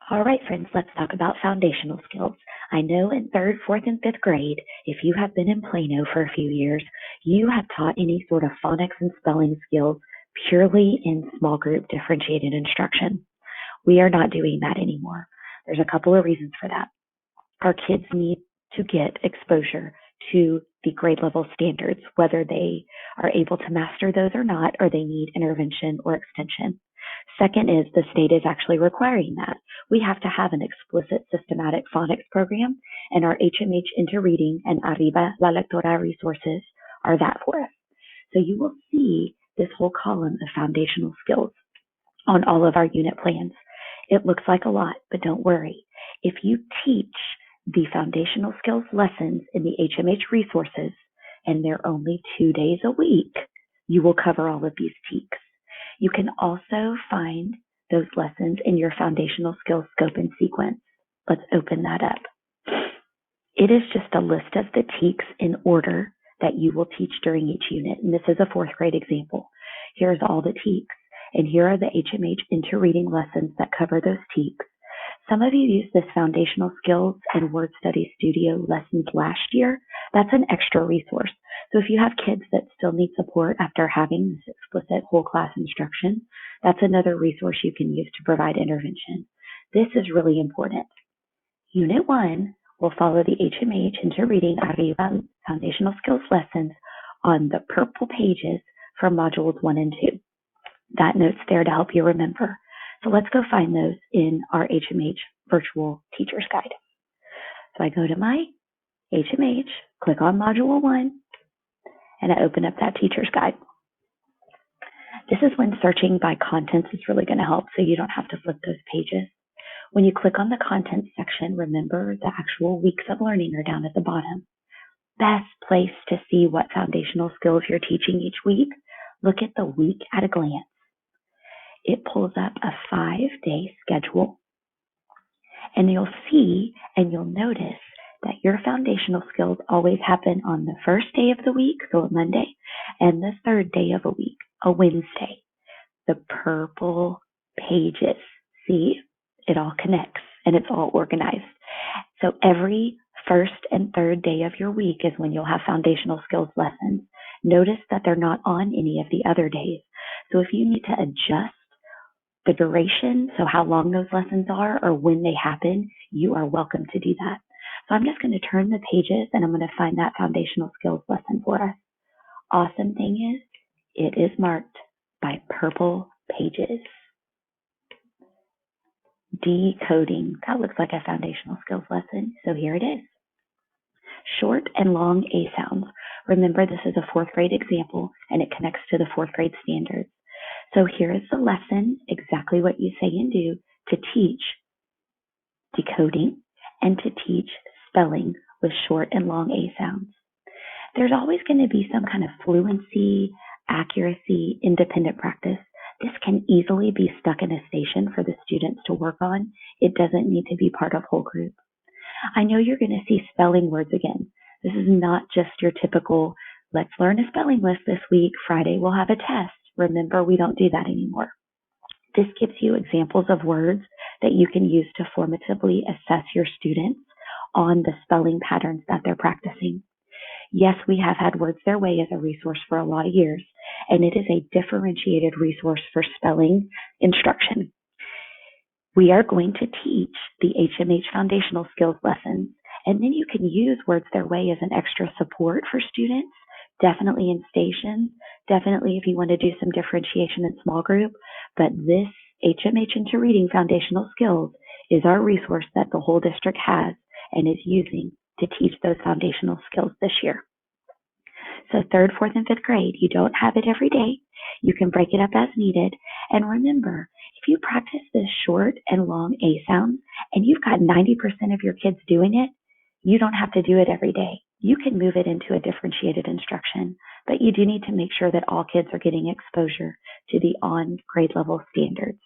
All right, friends, let's talk about foundational skills. I know in third, fourth, and fifth grade, if you have been in Plano for a few years, you have taught any sort of phonics and spelling skills purely in small group differentiated instruction. We are not doing that anymore. There's a couple of reasons for that. Our kids need to get exposure to the grade level standards, whether they are able to master those or not, or they need intervention or extension. Second is the state is actually requiring that. We have to have an explicit systematic phonics program, and our HMH Interreading and Arriba La Lectora resources are that for us. So you will see this whole column of foundational skills on all of our unit plans. It looks like a lot, but don't worry. If you teach the foundational skills lessons in the HMH resources, and they're only 2 days a week, you will cover all of these TEKS. You can also find those lessons in your foundational skills scope and sequence. Let's open that up. It is just a list of the TEKS in order that you will teach during each unit. And this is a fourth grade example. Here's all the TEKS. And here are the HMH interreading lessons that cover those TEKS. Some of you used this foundational skills and word study studio lessons last year. That's an extra resource. So if you have kids that still need support after having this explicit whole class instruction, that's another resource you can use to provide intervention. This is really important. Unit 1 will follow the HMH Interreading Arriba foundational skills lessons on the purple pages for modules 1 and 2. That note's there to help you remember. So let's go find those in our HMH virtual teacher's guide. So I go to my HMH, click on module 1, and I open up that teacher's guide. This is when searching by contents is really going to help, so you don't have to flip those pages. When you click on the contents section, remember the actual weeks of learning are down at the bottom. Best place to see what foundational skills you're teaching each week, look at the week at a glance. It pulls up a 5-day schedule, and you'll see and you'll notice that your foundational skills always happen on the first day of the week, so a Monday, and the third day of a week, a Wednesday. The purple pages, see, it all connects and it's all organized. So every first and third day of your week is when you'll have foundational skills lessons. Notice that they're not on any of the other days. So if you need to adjust the duration, so how long those lessons are or when they happen, you are welcome to do that. So I'm just going to turn the pages and I'm going to find that foundational skills lesson for us. Awesome thing is, it is marked by purple pages. Decoding, that looks like a foundational skills lesson, so here it is. Short and long A sounds. Remember, this is a fourth grade example and it connects to the fourth grade standards. So here is the lesson, exactly what you say and do, to teach decoding and to teach spelling with short and long A sounds. There's always going to be some kind of fluency, accuracy, independent practice. This can easily be stuck in a station for the students to work on. It doesn't need to be part of whole group. I know you're going to see spelling words again. This is not just your typical, let's learn a spelling list this week, Friday we'll have a test. Remember, we don't do that anymore. This gives you examples of words that you can use to formatively assess your students on the spelling patterns that they're practicing. Yes, we have had Words Their Way as a resource for a lot of years, and it is a differentiated resource for spelling instruction. We are going to teach the HMH foundational skills lessons, and then you can use Words Their Way as an extra support for students, definitely in stations, definitely if you want to do some differentiation in small group, but this HMH Interreading foundational skills is our resource that the whole district has and is using to teach those foundational skills this year. So third, fourth, and fifth grade, you don't have it every day. You can break it up as needed. And remember, if you practice this short and long A sounds and you've got 90% of your kids doing it, you don't have to do it every day. You can move it into a differentiated instruction, but you do need to make sure that all kids are getting exposure to the on grade level standards.